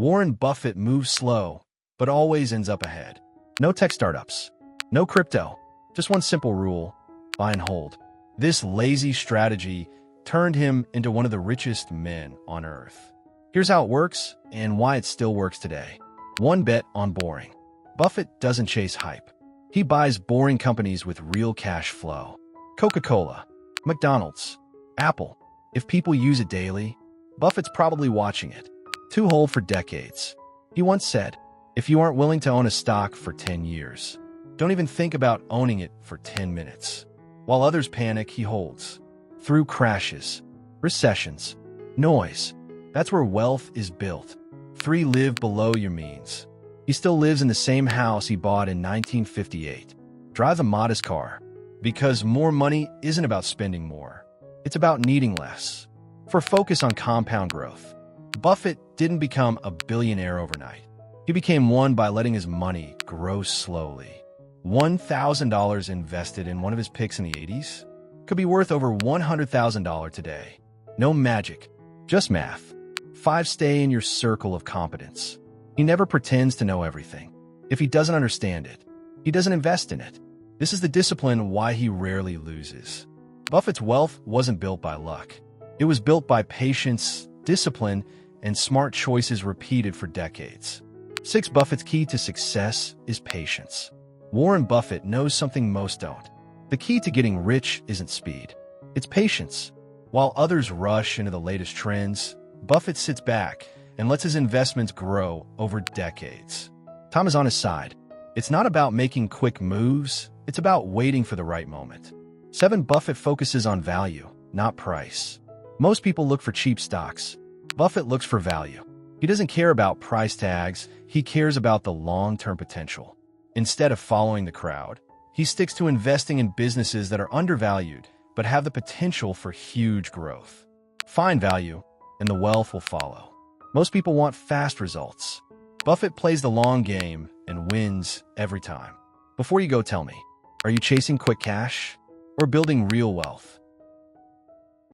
Warren Buffett moves slow, but always ends up ahead. No tech startups, no crypto, just one simple rule: buy and hold. This lazy strategy turned him into one of the richest men on earth. Here's how it works and why it still works today. One bet on boring. Buffett doesn't chase hype. He buys boring companies with real cash flow. Coca-Cola, McDonald's, Apple. If people use it daily, Buffett's probably watching it. To hold for decades. He once said, if you aren't willing to own a stock for 10 years, don't even think about owning it for 10 minutes. While others panic, he holds. Through crashes, recessions, noise. That's where wealth is built. 3. Live below your means. He still lives in the same house he bought in 1958. Drives a modest car. Because more money isn't about spending more. It's about needing less. For focus on compound growth. Buffett didn't become a billionaire overnight. He became one by letting his money grow slowly. $1,000 invested in one of his picks in the 80s could be worth over $100,000 today. No magic, just math. 5. Stay in your circle of competence. He never pretends to know everything. If he doesn't understand it, he doesn't invest in it. This is the discipline why he rarely loses. Buffett's wealth wasn't built by luck. It was built by patience, discipline, and smart choices repeated for decades. 6. Buffett's key to success is patience. Warren Buffett knows something most don't. The key to getting rich isn't speed. It's patience. While others rush into the latest trends, Buffett sits back and lets his investments grow over decades. Time is on his side. It's not about making quick moves. It's about waiting for the right moment. 7. Buffett focuses on value, not price. Most people look for cheap stocks. Buffett looks for value. He doesn't care about price tags. He cares about the long-term potential. Instead of following the crowd, he sticks to investing in businesses that are undervalued but have the potential for huge growth. Find value, and the wealth will follow. Most people want fast results. Buffett plays the long game and wins every time. Before you go, tell me, are you chasing quick cash or building real wealth?